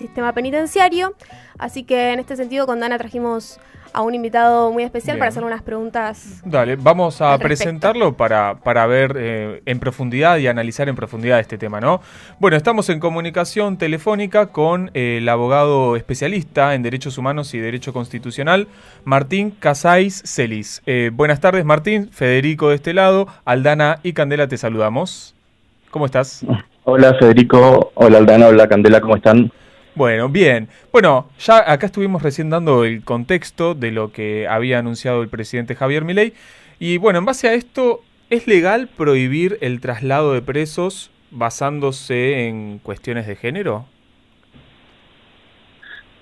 sistema penitenciario. Así que en este sentido con Dana trajimos a un invitado muy especial para hacer unas preguntas. Dale, vamos a presentarlo para ver en profundidad y analizar en profundidad este tema, ¿no? Bueno, estamos en comunicación telefónica con el abogado especialista en Derechos Humanos y Derecho Constitucional, Martín Casais Celis. Buenas tardes, Martín. Federico de este lado, Aldana y Candela te saludamos. ¿Cómo estás? Hola Federico, hola Aldana, hola Candela, ¿cómo están? Bueno, bien. Bueno, ya acá estuvimos recién dando el contexto de lo que había anunciado el presidente Javier Milei. Y bueno, en base a esto, ¿es legal prohibir el traslado de presos basándose en cuestiones de género?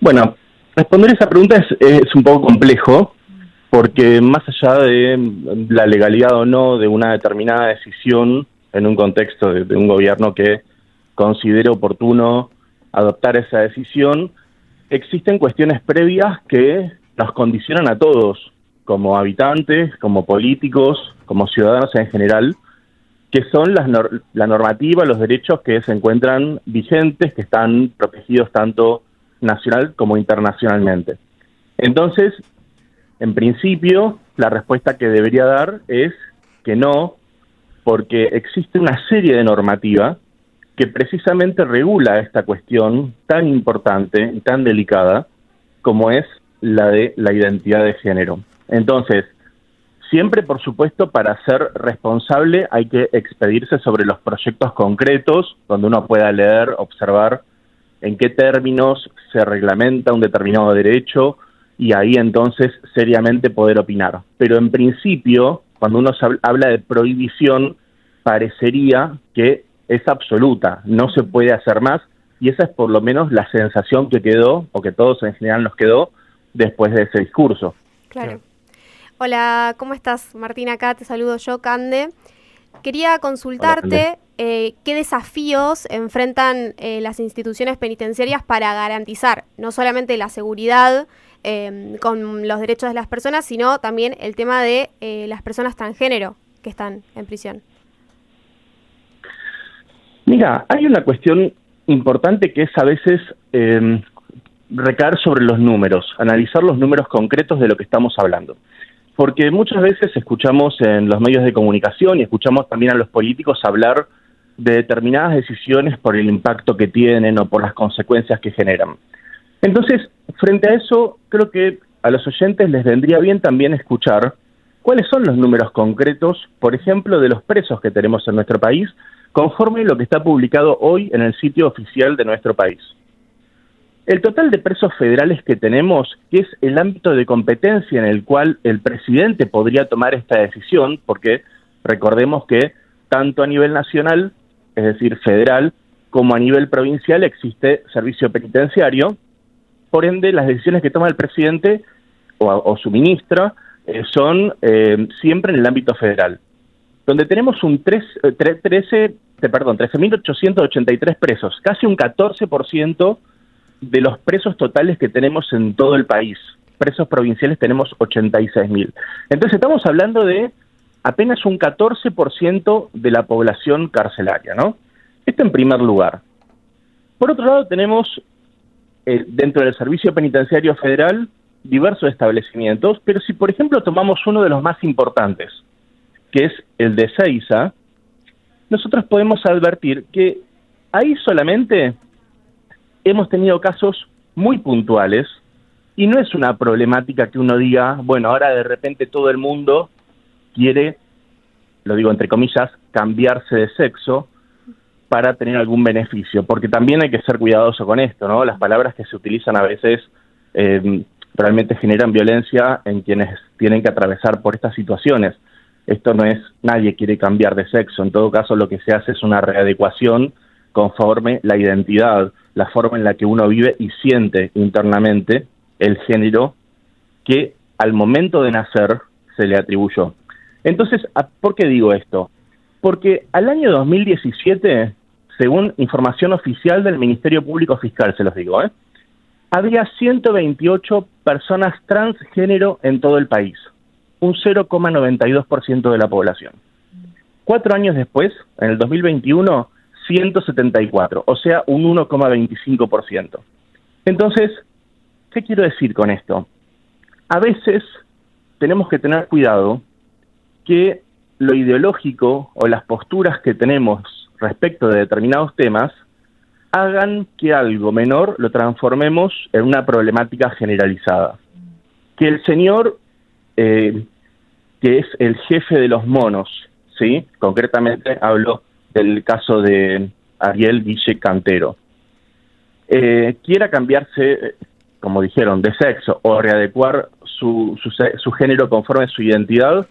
Bueno, responder esa pregunta es un poco complejo, porque más allá de la legalidad o no de una determinada decisión en un contexto de un gobierno que considere oportuno adoptar esa decisión, existen cuestiones previas que nos condicionan a todos, como habitantes, como políticos, como ciudadanos en general, que son la normativa, los derechos que se encuentran vigentes, que están protegidos tanto nacional como internacionalmente. Entonces, en principio, la respuesta que debería dar es que no, porque existe una serie de normativa que precisamente regula esta cuestión tan importante y tan delicada como es la de la identidad de género. Entonces, siempre, por supuesto, para ser responsable hay que expedirse sobre los proyectos concretos, donde uno pueda leer, observar en qué términos se reglamenta un determinado derecho y ahí entonces seriamente poder opinar. Pero en principio, cuando uno habla de prohibición, parecería que es absoluta, no se puede hacer más, y esa es por lo menos la sensación que quedó, o que todos en general nos quedó, después de ese discurso. Claro. Hola, ¿cómo estás? Martín, acá te saludo yo, Cande. Quería consultarte qué desafíos enfrentan las instituciones penitenciarias para garantizar no solamente la seguridad con los derechos de las personas, sino también el tema de las personas transgénero que están en prisión. Mira, hay una cuestión importante que es a veces recaer sobre los números, analizar los números concretos de lo que estamos hablando. Porque muchas veces escuchamos en los medios de comunicación y escuchamos también a los políticos hablar de determinadas decisiones por el impacto que tienen o por las consecuencias que generan. Entonces, frente a eso, creo que a los oyentes les vendría bien también escuchar cuáles son los números concretos, por ejemplo, de los presos que tenemos en nuestro país, conforme lo que está publicado hoy en el sitio oficial de nuestro país. El total de presos federales que tenemos, que es el ámbito de competencia en el cual el presidente podría tomar esta decisión, porque recordemos que tanto a nivel nacional, es decir, federal, como a nivel provincial existe servicio penitenciario, por ende las decisiones que toma el presidente o su ministra son siempre en el ámbito federal, donde tenemos un 13.883 presos, casi un 14% de los presos totales que tenemos en todo el país. Presos provinciales tenemos 86.000. Entonces estamos hablando de apenas un 14% de la población carcelaria, ¿no? Esto en primer lugar. Por otro lado tenemos dentro del Servicio Penitenciario Federal diversos establecimientos, pero si por ejemplo tomamos uno de los más importantes, que es el de Ezeiza, nosotros podemos advertir que ahí solamente hemos tenido casos muy puntuales y no es una problemática que uno diga, bueno, ahora de repente todo el mundo quiere, lo digo entre comillas, cambiarse de sexo para tener algún beneficio, porque también hay que ser cuidadoso con esto, ¿no? Las palabras que se utilizan a veces realmente generan violencia en quienes tienen que atravesar por estas situaciones. Esto no es, nadie quiere cambiar de sexo, en todo caso lo que se hace es una readecuación conforme la identidad, la forma en la que uno vive y siente internamente el género que al momento de nacer se le atribuyó. Entonces, ¿por qué digo esto? Porque al año 2017, según información oficial del Ministerio Público Fiscal, se los digo, había 128 personas transgénero en todo el país, un 0,92% de la población. 4 años después, en el 2021, 174, o sea, un 1,25%. Entonces, ¿qué quiero decir con esto? A veces tenemos que tener cuidado que lo ideológico o las posturas que tenemos respecto de determinados temas hagan que algo menor lo transformemos en una problemática generalizada. Que el señor, que es el jefe de los monos, ¿sí? Concretamente hablo del caso de Ariel Guille Cantero, quiera cambiarse, como dijeron, de sexo o readecuar su género conforme a su identidad,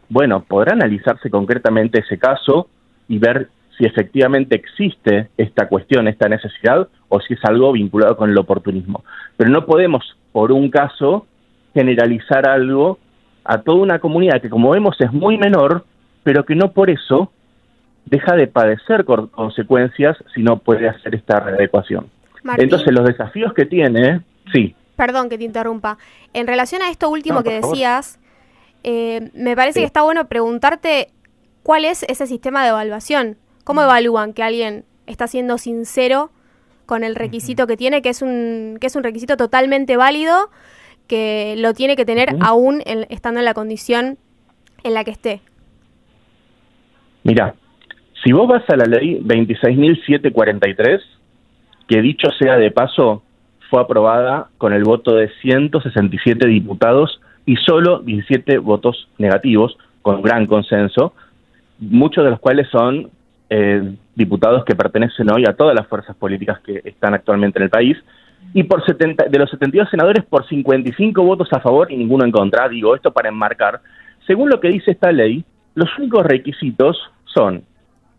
bueno, podrá analizarse concretamente ese caso y ver si efectivamente existe esta cuestión, esta necesidad, o si es algo vinculado con el oportunismo. Pero no podemos, por un caso, generalizar algo a toda una comunidad que, como vemos, es muy menor, pero que no por eso deja de padecer consecuencias si no puede hacer esta readecuación. Martín, entonces, los desafíos que tiene, sí. Perdón que te interrumpa. En relación a esto último que por decías, me parece que está bueno preguntarte cuál es ese sistema de evaluación. ¿Cómo evalúan que alguien está siendo sincero con el requisito que tiene, que es un requisito totalmente válido, que lo tiene que tener aún estando en la condición en la que esté? Mira, si vos vas a la ley 26.743, que dicho sea de paso, fue aprobada con el voto de 167 diputados y solo 17 votos negativos, con gran consenso, muchos de los cuales son diputados que pertenecen hoy a todas las fuerzas políticas que están actualmente en el país, y de los 72 senadores, por 55 votos a favor y ninguno en contra. Digo esto para enmarcar. Según lo que dice esta ley, los únicos requisitos son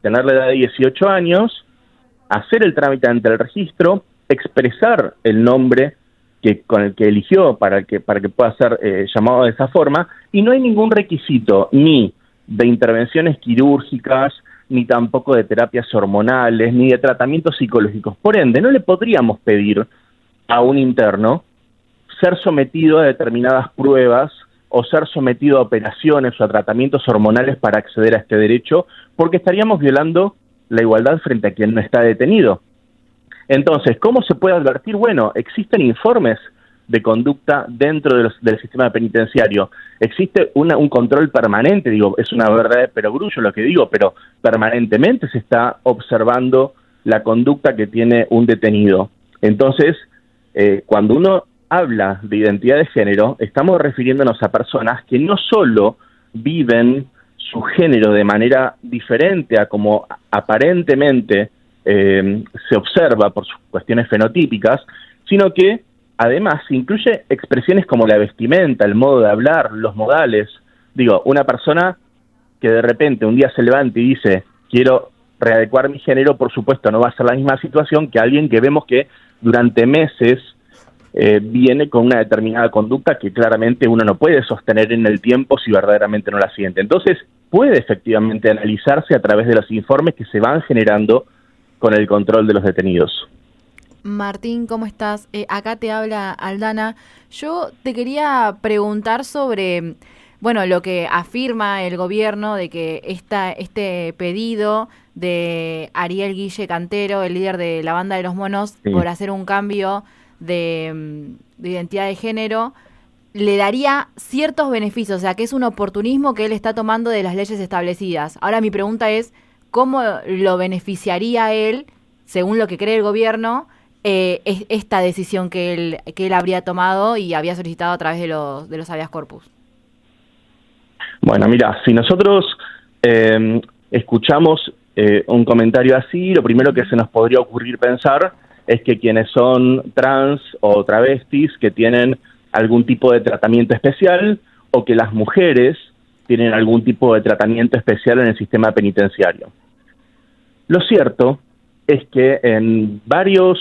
tener la edad de 18 años, hacer el trámite ante el registro, expresar el nombre con el que eligió para que pueda ser llamado de esa forma, y no hay ningún requisito ni de intervenciones quirúrgicas, ni tampoco de terapias hormonales, ni de tratamientos psicológicos. Por ende, no le podríamos pedir a un interno ser sometido a determinadas pruebas o ser sometido a operaciones o a tratamientos hormonales para acceder a este derecho, porque estaríamos violando la igualdad frente a quien no está detenido. Entonces, ¿cómo se puede advertir? Bueno, existen informes de conducta dentro del sistema penitenciario. Existe un control permanente, digo, es una verdad de perogrullo lo que digo, pero permanentemente se está observando la conducta que tiene un detenido. Entonces, cuando uno habla de identidad de género, estamos refiriéndonos a personas que no solo viven su género de manera diferente a como aparentemente se observa por sus cuestiones fenotípicas, sino que además incluye expresiones como la vestimenta, el modo de hablar, los modales. Digo, una persona que de repente un día se levanta y dice, quiero readecuar mi género, por supuesto no va a ser la misma situación que alguien que vemos que durante meses viene con una determinada conducta que claramente uno no puede sostener en el tiempo si verdaderamente no la siente. Entonces, puede efectivamente analizarse a través de los informes que se van generando con el control de los detenidos. Martín, ¿cómo estás? Acá te habla Aldana. Yo te quería preguntar sobre, bueno, lo que afirma el gobierno de que este pedido de Ariel Guille Cantero, el líder de la banda de los monos, sí, por hacer un cambio de identidad de género, le daría ciertos beneficios, o sea, que es un oportunismo que él está tomando de las leyes establecidas. Ahora mi pregunta es, ¿cómo lo beneficiaría a él, según lo que cree el gobierno, esta decisión que él habría tomado y había solicitado a través de los habeas corpus? Bueno, mira, si nosotros escuchamos un comentario así, lo primero que se nos podría ocurrir pensar es que quienes son trans o travestis que tienen algún tipo de tratamiento especial, o que las mujeres tienen algún tipo de tratamiento especial en el sistema penitenciario. Lo cierto es que en varias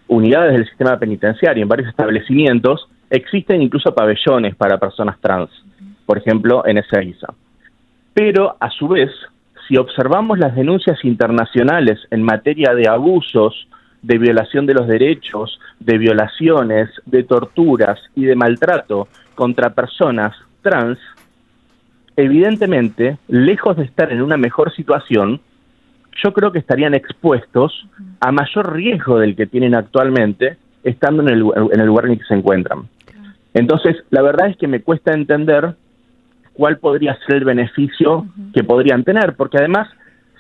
unidades del sistema penitenciario, en varios establecimientos, existen incluso pabellones para personas trans, por ejemplo, en Ezeiza. Pero, a su vez, si observamos las denuncias internacionales en materia de abusos, de violación de los derechos, de violaciones, de torturas y de maltrato contra personas trans, evidentemente, lejos de estar en una mejor situación, yo creo que estarían expuestos a mayor riesgo del que tienen actualmente estando en el lugar en el que se encuentran. Entonces, la verdad es que me cuesta entender cuál podría ser el beneficio que podrían tener, porque además,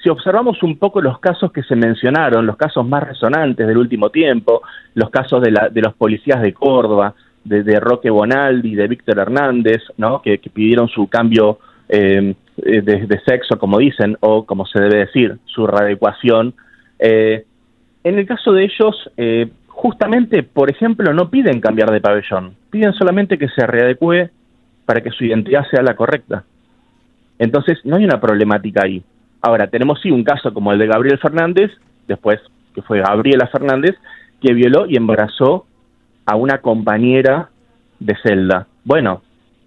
si observamos un poco los casos que se mencionaron, los casos más resonantes del último tiempo, los casos de los policías de Córdoba, de Roque Bonaldi, de Víctor Hernández, ¿no? que pidieron su cambio de sexo, como dicen, o como se debe decir, su readecuación. En el caso de ellos, justamente, por ejemplo, no piden cambiar de pabellón, piden solamente que se readecue para que su identidad sea la correcta. Entonces, no hay una problemática ahí. Ahora, tenemos sí un caso como el de Gabriel Fernández, después que fue Gabriela Fernández, que violó y embarazó a una compañera de celda. Bueno,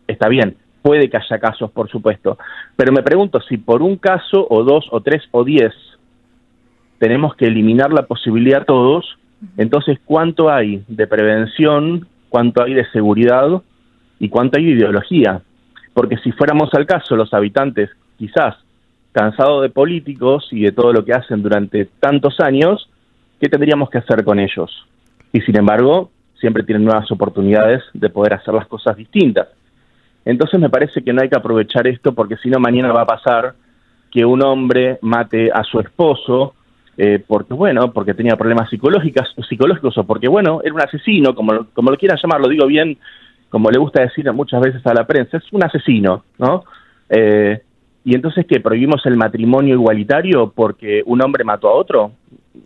está bien, puede que haya casos, por supuesto, pero me pregunto si por un caso, o 2, o 3, o 10, tenemos que eliminar la posibilidad a todos, entonces, ¿cuánto hay de prevención, cuánto hay de seguridad y cuánto hay de ideología? Porque si fuéramos al caso, los habitantes, quizás, cansados de políticos y de todo lo que hacen durante tantos años, ¿qué tendríamos que hacer con ellos? Y sin embargo, siempre tienen nuevas oportunidades de poder hacer las cosas distintas. Entonces me parece que no hay que aprovechar esto, porque si no mañana va a pasar que un hombre mate a su esposo porque tenía problemas psicológicos o porque, era un asesino, como lo quieran llamar, lo digo bien, como le gusta decir muchas veces a la prensa, es un asesino, ¿no? Y entonces, ¿qué? ¿Prohibimos el matrimonio igualitario porque un hombre mató a otro?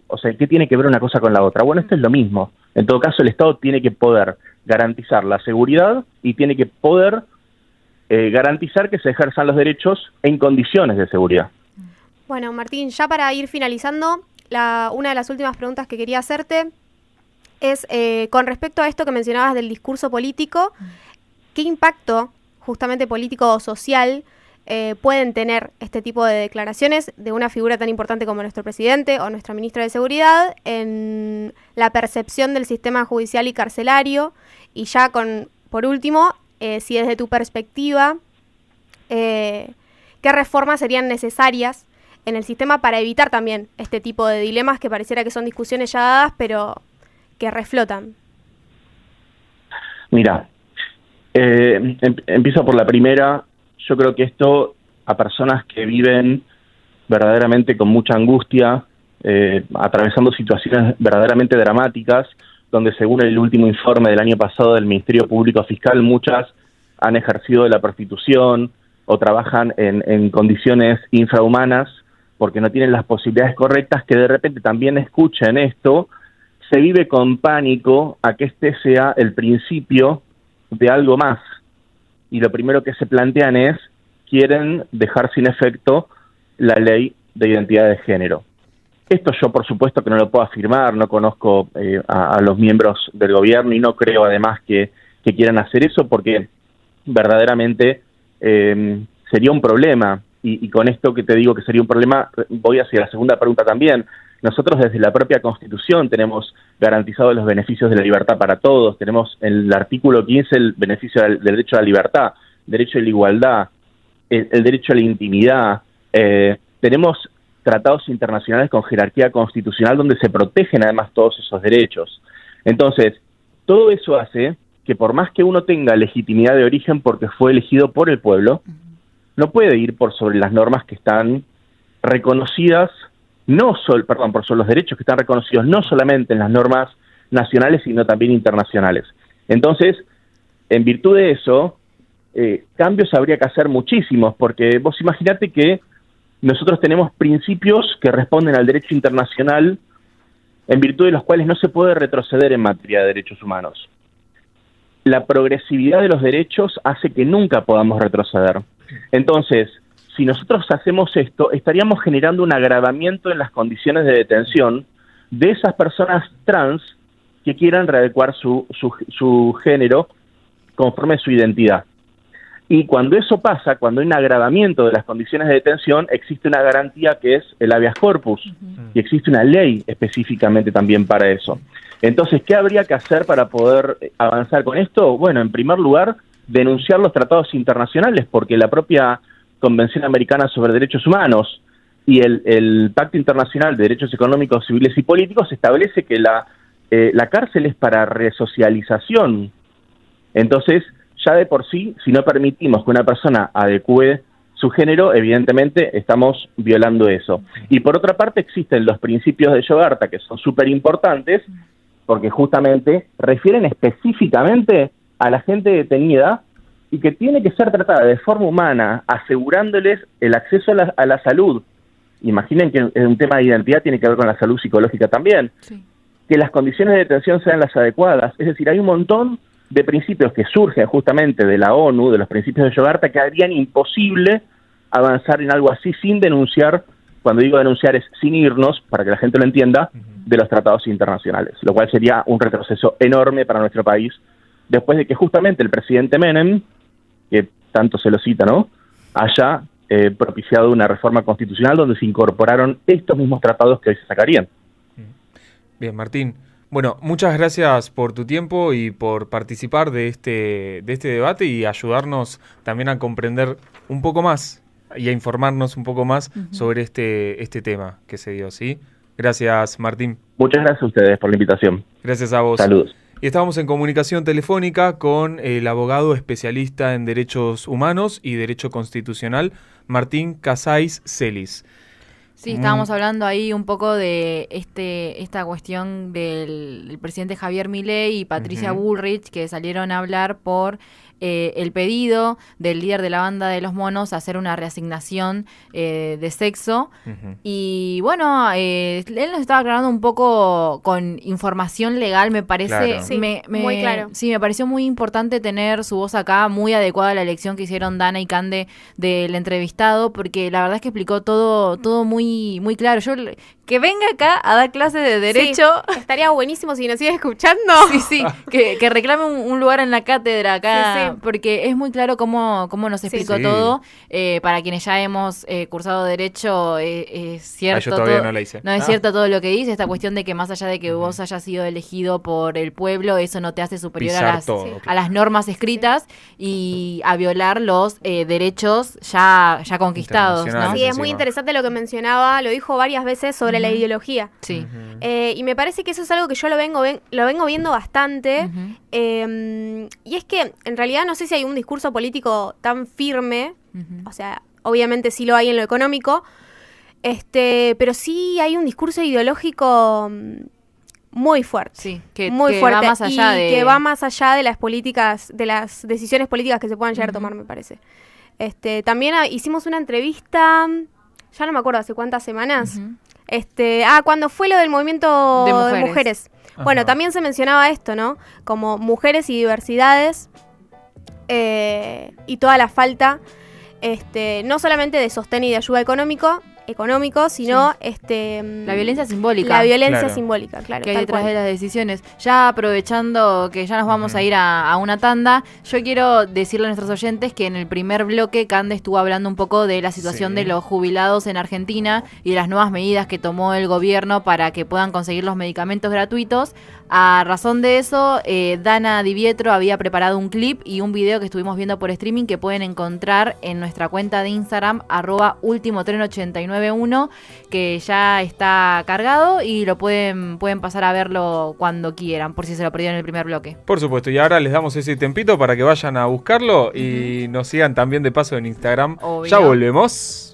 O sea, ¿qué tiene que ver una cosa con la otra? Bueno, esto es lo mismo. En todo caso, el Estado tiene que poder garantizar la seguridad y tiene que poder garantizar que se ejerzan los derechos en condiciones de seguridad. Bueno, Martín, ya para ir finalizando, una de las últimas preguntas que quería hacerte es con respecto a esto que mencionabas del discurso político, ¿qué impacto justamente político o social pueden tener este tipo de declaraciones de una figura tan importante como nuestro presidente o nuestra ministra de Seguridad en la percepción del sistema judicial y carcelario? Y ya por último, si desde tu perspectiva, ¿qué reformas serían necesarias en el sistema para evitar también este tipo de dilemas que pareciera que son discusiones ya dadas, pero que reflotan? Mira, empiezo por la primera. Yo creo que esto, a personas que viven verdaderamente con mucha angustia, atravesando situaciones verdaderamente dramáticas, donde según el último informe del año pasado del Ministerio Público Fiscal, muchas han ejercido de la prostitución o trabajan en condiciones infrahumanas porque no tienen las posibilidades correctas, que de repente también escuchen esto, se vive con pánico a que este sea el principio de algo más. Y lo primero que se plantean es, quieren dejar sin efecto la ley de identidad de género. Esto yo, por supuesto, que no lo puedo afirmar, no conozco a los miembros del gobierno y no creo, además, que quieran hacer eso, porque verdaderamente sería un problema. Y con esto que te digo que sería un problema, voy hacia la segunda pregunta también. Nosotros desde la propia Constitución tenemos garantizados los beneficios de la libertad para todos, tenemos en el artículo 15 el beneficio del derecho a la libertad, derecho a la igualdad, el derecho a la intimidad, tenemos tratados internacionales con jerarquía constitucional donde se protegen además todos esos derechos. Entonces, todo eso hace que por más que uno tenga legitimidad de origen porque fue elegido por el pueblo, no puede ir por sobre las normas que están reconocidas, por sobre los derechos que están reconocidos no solamente en las normas nacionales, sino también internacionales. Entonces, en virtud de eso, cambios habría que hacer muchísimos, porque vos imaginate que nosotros tenemos principios que responden al derecho internacional, en virtud de los cuales no se puede retroceder en materia de derechos humanos. La progresividad de los derechos hace que nunca podamos retroceder. Entonces, si nosotros hacemos esto, estaríamos generando un agravamiento en las condiciones de detención de esas personas trans que quieran readecuar su género conforme a su identidad. Y cuando eso pasa, cuando hay un agravamiento de las condiciones de detención, existe una garantía que es el habeas corpus, y existe una ley específicamente también para eso. Entonces, ¿qué habría que hacer para poder avanzar con esto? Bueno, en primer lugar, denunciar los tratados internacionales, porque la propia Convención Americana sobre Derechos Humanos y el Pacto Internacional de Derechos Económicos, Civiles y Políticos establece que la cárcel es para resocialización. Entonces, ya de por sí, si no permitimos que una persona adecue su género, evidentemente estamos violando eso. Y por otra parte existen los principios de Yogyakarta, que son súper importantes, porque justamente refieren específicamente a la gente detenida y que tiene que ser tratada de forma humana, asegurándoles el acceso a la salud. Imaginen que un tema de identidad tiene que ver con la salud psicológica también. Sí. Que las condiciones de detención sean las adecuadas. Es decir, hay un montón de principios que surgen justamente de la ONU, de los principios de Yogyakarta, que harían imposible avanzar en algo así sin denunciar, cuando digo denunciar es sin irnos, para que la gente lo entienda, de los tratados internacionales, lo cual sería un retroceso enorme para nuestro país, después de que justamente el presidente Menem, que tanto se lo cita, ¿no?, haya propiciado una reforma constitucional donde se incorporaron estos mismos tratados que hoy se sacarían. Bien, Martín. Bueno, muchas gracias por tu tiempo y por participar de este debate y ayudarnos también a comprender un poco más y a informarnos un poco más sobre este tema que se dio, ¿sí? Gracias, Martín. Muchas gracias a ustedes por la invitación. Gracias a vos. Saludos. Y estábamos en comunicación telefónica con el abogado especialista en derechos humanos y derecho constitucional, Martín Casais Celis. Sí, estábamos hablando ahí un poco de esta cuestión del presidente Javier Milei y Patricia Bullrich, que salieron a hablar por el pedido del líder de la banda de Los Monos a hacer una reasignación de sexo. Y bueno, él nos estaba aclarando un poco con información legal, me parece. Claro. Sí, muy claro. Sí, me pareció muy importante tener su voz acá, muy adecuada a la elección que hicieron Dana y Cande del entrevistado, porque la verdad es que explicó todo muy, muy claro. Que venga acá a dar clases de derecho. Sí, estaría buenísimo si nos sigue escuchando. Sí, que reclame un lugar en la cátedra acá, Sí. porque es muy claro cómo nos explicó todo. Para quienes ya hemos cursado derecho, es cierto. Yo todavía no la hice. No es cierto todo lo que dice, esta cuestión de que más allá de que vos hayas sido elegido por el pueblo, eso no te hace superior a las normas escritas y a violar los derechos ya conquistados, ¿no? Sí, es muy interesante lo que mencionaba, lo dijo varias veces sobre la ideología. Sí. Y me parece que eso es algo que yo lo vengo viendo bastante. Y es que en realidad no sé si hay un discurso político tan firme, o sea, obviamente sí lo hay en lo económico, pero sí hay un discurso ideológico muy fuerte. Sí, muy que fuerte, va más allá que va más allá de las políticas, de las decisiones políticas que se puedan llegar a tomar, me parece. También hicimos una entrevista, ya no me acuerdo hace cuántas semanas. Cuando fue lo del movimiento de mujeres. Bueno, también se mencionaba esto, ¿no? Como mujeres y diversidades y toda la falta, no solamente de sostén y de ayuda económico, sino la violencia simbólica. La violencia simbólica, claro. Que hay detrás de las decisiones. Ya aprovechando que ya nos vamos a ir a una tanda, yo quiero decirle a nuestros oyentes que en el primer bloque Cande estuvo hablando un poco de la situación de los jubilados en Argentina y de las nuevas medidas que tomó el gobierno para que puedan conseguir los medicamentos gratuitos. A razón de eso, Dana Di Pietro había preparado un clip y un video que estuvimos viendo por streaming que pueden encontrar en nuestra cuenta de Instagram, @ultimotren891, que ya está cargado y lo pueden pasar a verlo cuando quieran, por si se lo perdieron en el primer bloque. Por supuesto, y ahora les damos ese tempito para que vayan a buscarlo y nos sigan también de paso en Instagram. Obvio. Ya volvemos.